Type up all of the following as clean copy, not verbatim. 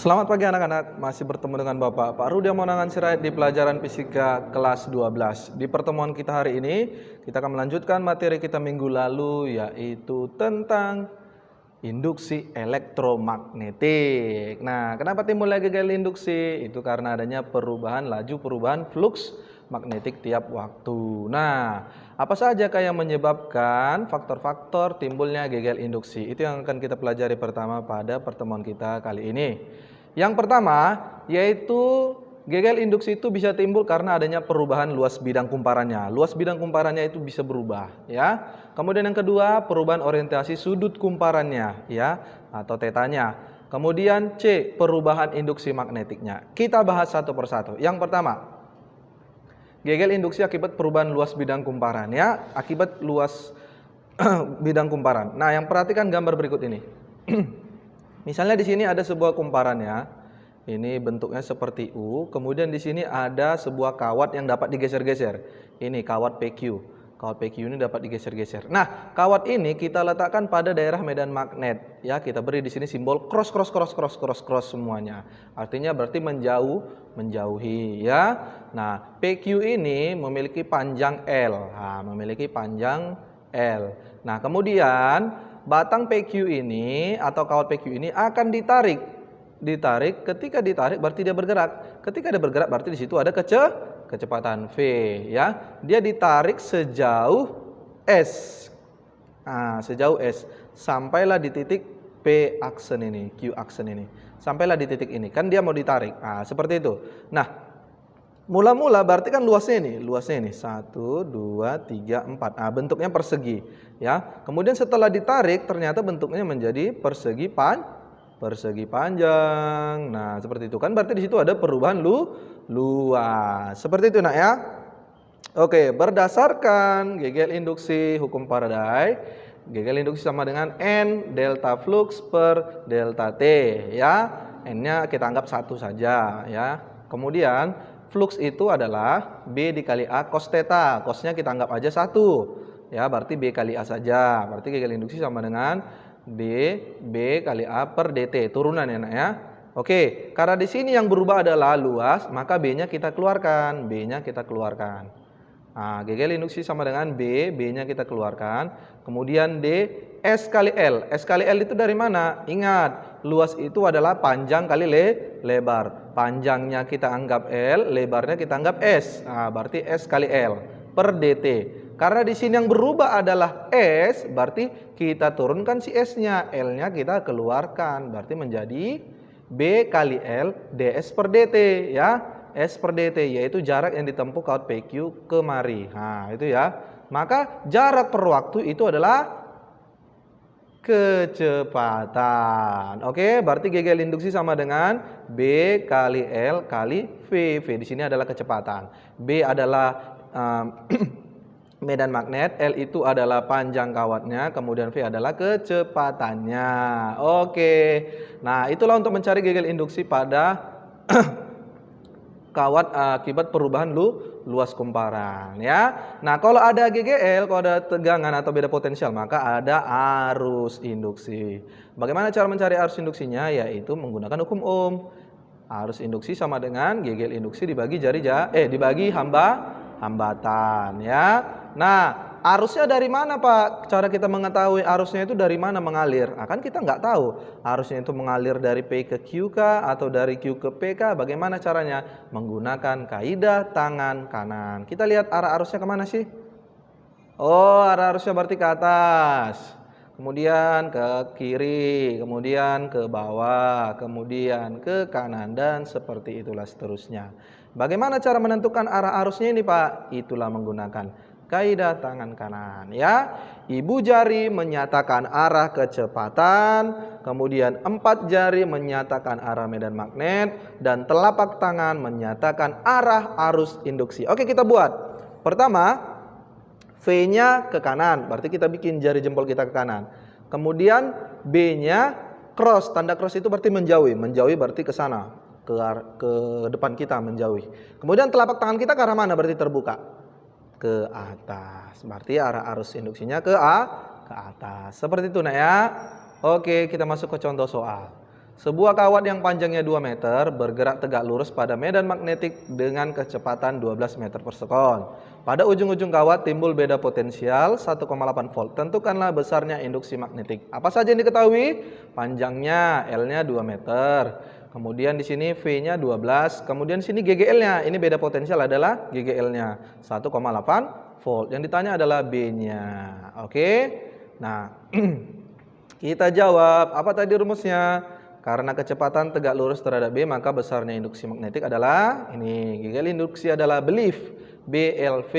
Selamat pagi anak-anak, masih bertemu dengan Pak Rudi Monangan Sirait di pelajaran Fisika kelas 12. Di pertemuan kita hari ini, kita akan melanjutkan materi kita minggu lalu, yaitu tentang induksi elektromagnetik. Nah, kenapa timbul lagi gagal induksi? Itu karena adanya perubahan flux magnetik tiap waktu. Nah, apa saja yang menyebabkan faktor-faktor timbulnya gagal induksi? Itu yang akan kita pelajari pertama pada pertemuan kita kali ini. Yang pertama, yaitu gagal induksi itu bisa timbul karena adanya perubahan luas bidang kumparannya. Luas bidang kumparannya itu bisa berubah, ya. Kemudian yang kedua, perubahan orientasi sudut kumparannya, ya, atau tetanya. Kemudian C, perubahan induksi magnetiknya. Kita bahas satu persatu. Yang pertama, gagal induksi akibat perubahan luas bidang kumparan, ya, akibat luas bidang kumparan. Nah, yang perhatikan gambar berikut ini. Misalnya di sini ada sebuah kumparan, ya. Ini bentuknya seperti U. Kemudian di sini ada sebuah kawat yang dapat digeser-geser. Ini kawat PQ. Kawat PQ ini dapat digeser-geser. Nah, kawat ini kita letakkan pada daerah medan magnet, ya. Kita beri di sini simbol cross semuanya. Artinya berarti menjauhi, ya. Nah, PQ ini memiliki panjang L. Nah, memiliki panjang L. Nah, kemudian batang PQ ini atau kawat PQ ini akan ditarik. Ketika ditarik berarti dia bergerak. Ketika dia bergerak berarti di situ ada kecepatan V, ya. Dia ditarik sejauh S. Nah, sejauh S sampailah di titik P aksen ini, Q aksen ini. Sampailah di titik ini. Kan dia mau ditarik. Nah, seperti itu. Nah, mula-mula berarti kan luasnya ini 1, 2, 3, 4. Nah, bentuknya persegi, ya. Kemudian setelah ditarik ternyata bentuknya menjadi persegi panjang. Nah, seperti itu kan berarti di situ ada perubahan luas. Seperti itu, Nak, ya. Oke, berdasarkan gagal induksi hukum Faraday, gagal induksi sama dengan N delta flux per delta T, ya. N-nya kita anggap 1 saja, ya. Kemudian flux itu adalah B dikali A cos theta. Cosnya kita anggap aja 1. Ya, berarti B kali A saja. Berarti gagal induksi sama dengan B kali A per dt. Turunan, ya, Nak, ya. Oke, karena di sini yang berubah adalah luas, maka B-nya kita keluarkan. Nah, gagal induksi sama dengan B-nya kita keluarkan. Kemudian D, S kali L. S kali L itu dari mana? Ingat, luas itu adalah panjang kali lebar. Panjangnya kita anggap L, lebarnya kita anggap S. Nah, berarti S kali L per dt. Karena di sini yang berubah adalah S, berarti kita turunkan si S-nya, L-nya kita keluarkan. Berarti menjadi B kali L ds per dt, ya. S per dt yaitu jarak yang ditempuh kawat PQ kemari. Nah, itu, ya. Maka jarak per waktu itu adalah kecepatan. Oke, berarti gagal induksi sama dengan B kali L kali V. V di sini adalah kecepatan. B adalah medan magnet, L itu adalah panjang kawatnya, kemudian V adalah kecepatannya. Oke. Nah, itulah untuk mencari gagal induksi pada kawat akibat perubahan luas kumparan, ya. Nah, kalau ada GGL, kalau ada tegangan atau beda potensial, maka ada arus induksi. Bagaimana cara mencari arus induksinya? Yaitu menggunakan hukum Ohm. Arus induksi sama dengan GGL induksi dibagi dibagi hambatan, ya. Nah, arusnya dari mana, Pak? Cara kita mengetahui arusnya itu dari mana mengalir? Kan kita nggak tahu arusnya itu mengalir dari P ke Q kah atau dari Q ke P kah? Bagaimana caranya? Menggunakan kaidah tangan kanan. Kita lihat arah arusnya kemana sih? Oh, arah arusnya berarti ke atas. Kemudian ke kiri, kemudian ke bawah, kemudian ke kanan, dan seperti itulah seterusnya. Bagaimana cara menentukan arah arusnya ini, Pak? Itulah menggunakan kaidah tangan kanan, ya. Ibu jari menyatakan arah kecepatan, kemudian 4 jari menyatakan arah medan magnet, dan telapak tangan menyatakan arah arus induksi. Oke, kita buat. Pertama, V-nya ke kanan, berarti kita bikin jari jempol kita ke kanan. Kemudian B-nya cross, tanda cross itu berarti menjauhi berarti ke sana, ke depan kita menjauhi. Kemudian telapak tangan kita ke arah mana? Berarti terbuka ke atas. Berarti arah arus induksinya ke atas. Seperti itu, Nak, ya. Oke, kita masuk ke contoh soal. Sebuah kawat yang panjangnya 2 meter bergerak tegak lurus pada medan magnetik dengan kecepatan 12 meter per sekon. Pada ujung-ujung kawat timbul beda potensial 1,8 volt. Tentukanlah besarnya induksi magnetik. Apa saja yang diketahui? Panjangnya L-nya 2 meter. Kemudian di sini V-nya 12. Kemudian di sini GGL-nya. Ini beda potensial adalah GGL-nya 1,8 volt. Yang ditanya adalah B-nya. Oke. Nah, kita jawab. Apa tadi rumusnya? Karena kecepatan tegak lurus terhadap B, maka besarnya induksi magnetik adalah ini. GGL induksi adalah belief, BLV,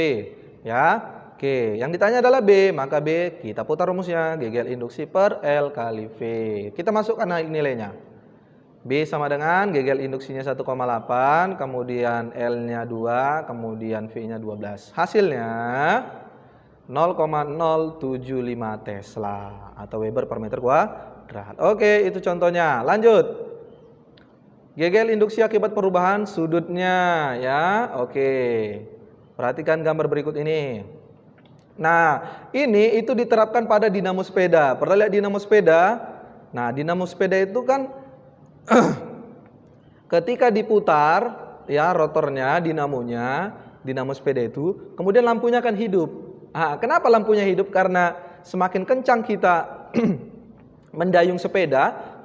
ya. Oke, yang ditanya adalah B, maka B kita putar rumusnya. GGL induksi per L kali V. Kita masukkan nilainya. B sama dengan GGL induksinya 1,8, kemudian L-nya 2, kemudian V-nya 12. Hasilnya 0,075 Tesla atau Weber per meter kuadrat. Oke, itu contohnya. Lanjut. GGL induksi akibat perubahan sudutnya, ya. Oke. Perhatikan gambar berikut ini. Nah, ini itu diterapkan pada dinamo sepeda. Pernah lihat dinamo sepeda? Nah, dinamo sepeda itu kan ketika diputar, ya, rotornya, dinamo sepeda itu, kemudian lampunya akan hidup. Nah, kenapa lampunya hidup? Karena semakin kencang kita mendayung sepeda,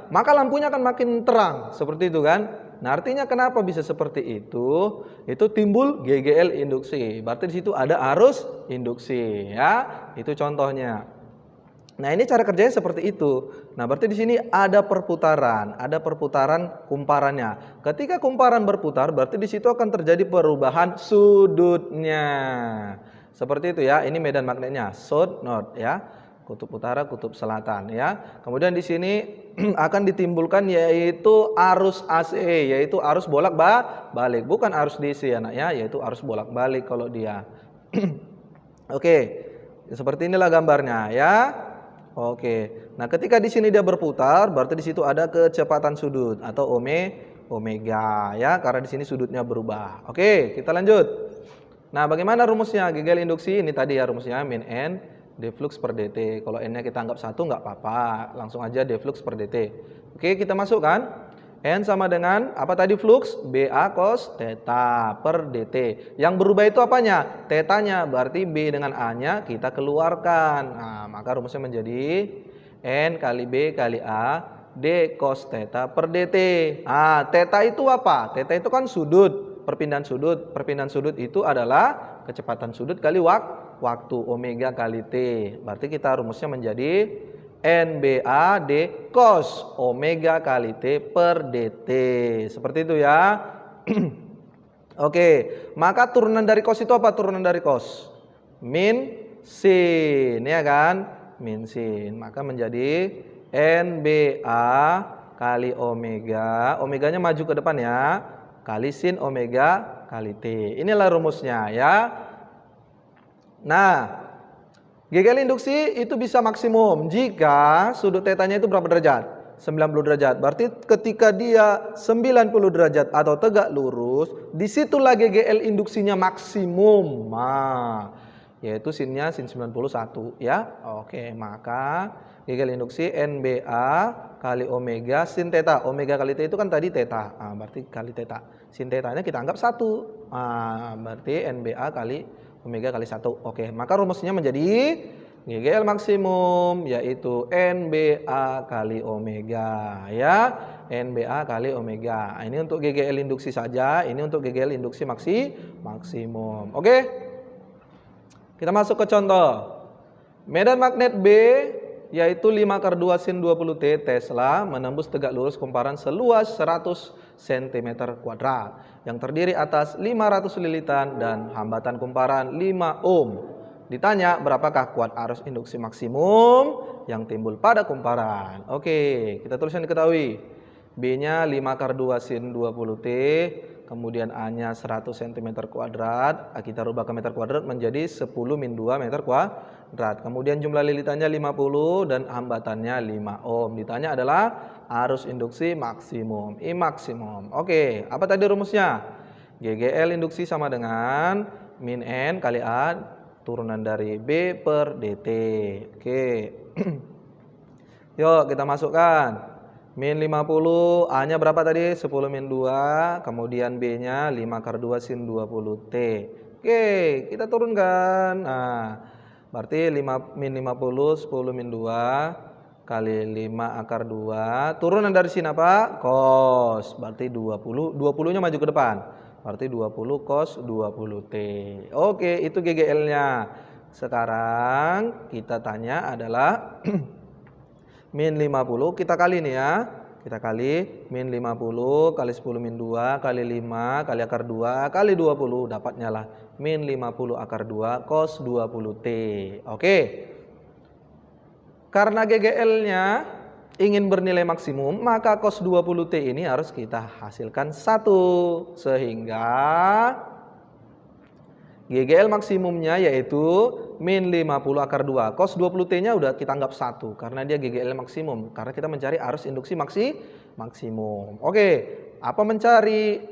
maka lampunya akan makin terang, seperti itu kan. Nah, artinya kenapa bisa seperti itu? Itu timbul GGL induksi. Berarti di situ ada arus induksi, ya. Itu contohnya. Nah, ini cara kerjanya seperti itu. Nah, berarti di sini ada perputaran kumparannya. Ketika kumparan berputar, berarti di situ akan terjadi perubahan sudutnya. Seperti itu ya. Ini medan magnetnya, south north, ya. Kutub utara, kutub selatan, ya. Kemudian di sini akan ditimbulkan yaitu arus AC, yaitu arus bolak-balik, bukan arus DC anaknya, yaitu arus bolak-balik kalau dia. Oke. Seperti inilah gambarnya, ya. Oke. Nah, ketika di sini dia berputar, berarti di situ ada kecepatan sudut atau omega, ya, karena di sini sudutnya berubah. Oke, kita lanjut. Nah, bagaimana rumusnya GGL induksi? Ini tadi ya rumusnya, min N d flux per dt. Kalau n-nya kita anggap 1 nggak apa-apa, langsung aja d flux per dt. Oke, kita masukkan. N sama dengan apa tadi flux? BA cos theta per dt. Yang berubah itu apanya? Tetanya, berarti B dengan A-nya kita keluarkan. Nah, maka rumusnya menjadi N kali B kali A d cos theta per dt. Nah, theta itu apa? Theta itu kan sudut, perpindahan sudut. Perpindahan sudut itu adalah kecepatan sudut kali waktu, omega kali T. Berarti kita rumusnya menjadi NBA D cos omega kali T per DT. Seperti itu ya. Oke, maka turunan dari cos itu apa? Turunan dari cos min sin, ya kan? Min sin. Maka menjadi NBA kali omega. Omeganya maju ke depan ya. Kali sin omega kali T. Inilah rumusnya ya. Nah, GGL induksi itu bisa maksimum jika sudut tetanya itu berapa derajat? 90 derajat. Berarti ketika dia 90 derajat atau tegak lurus, disitulah GGL induksinya maksimum. Nah, yaitu sinnya sin 91 ya. Oke, maka GGL induksi NBA kali omega sin theta. Omega kali T itu kan tadi theta. Nah, berarti kali theta. Sin tetanya kita anggap 1. Nah, berarti NBA kali omega kali 1. Oke, maka rumusnya menjadi GGL maksimum yaitu NBA kali omega ya. NBA kali omega. Nah, ini untuk GGL induksi saja, ini untuk GGL induksi maksimum. Oke. Kita masuk ke contoh. Medan magnet B yaitu 5/2 sin 20T Tesla menembus tegak lurus kumparan seluas 100 cm kuadrat yang terdiri atas 500 lilitan dan hambatan kumparan 5 ohm. Ditanya berapakah kuat arus induksi maksimum yang timbul pada kumparan. Oke, kita tulis yang diketahui. B-nya 5/2 sin 20T, kemudian A-nya 100 cm kuadrat. Kita rubah ke meter kuadrat menjadi 10 min 2 meter kuadrat. Kemudian jumlah lilitannya 50 dan hambatannya 5 ohm. Ditanya adalah arus induksi maksimum, I maksimum. Oke, apa tadi rumusnya? GGL induksi sama dengan min N kali A turunan dari B per DT. Oke. Yuk kita masukkan. Min 50, A-nya berapa tadi? 10 min 2, kemudian B-nya 5 akar 2 sin 20T. Oke, kita turunkan. Nah, berarti min 50, 10 min 2, kali 5 akar 2. Turunan dari sini apa? Cos. Berarti 20. 20-nya maju ke depan. Berarti 20 cos 20T. Oke, itu GGL-nya. Sekarang kita tanya adalah min 50 kita kali nih ya. Kita kali min 50 kali 10 min 2 kali 5 kali akar 2 kali 20. Dapatnya lah min 50 akar 2 cos 20T. Oke. Karena GGL-nya ingin bernilai maksimum, maka cos 20T ini harus kita hasilkan 1. Sehingga GGL maksimumnya yaitu min 50 akar 2. Cos 20T-nya udah kita anggap 1 karena dia GGL maksimum. Karena kita mencari arus induksi maksimum. Oke, apa mencari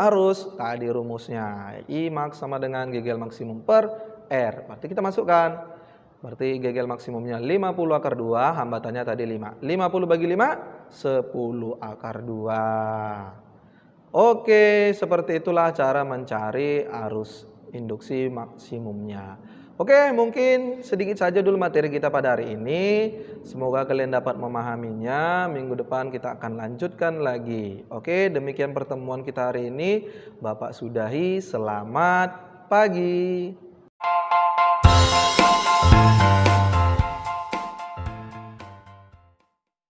arus? Tadi rumusnya. I max sama dengan GGL maksimum per R. Berarti kita masukkan. Berarti GGL maksimumnya 50 akar 2, hambatannya tadi 5. 50 bagi 5, 10 akar 2. Oke, seperti itulah cara mencari arus induksi maksimumnya. Oke, mungkin sedikit saja dulu materi kita pada hari ini. Semoga kalian dapat memahaminya. Minggu depan kita akan lanjutkan lagi. Oke, demikian pertemuan kita hari ini. Bapak sudahi, selamat pagi.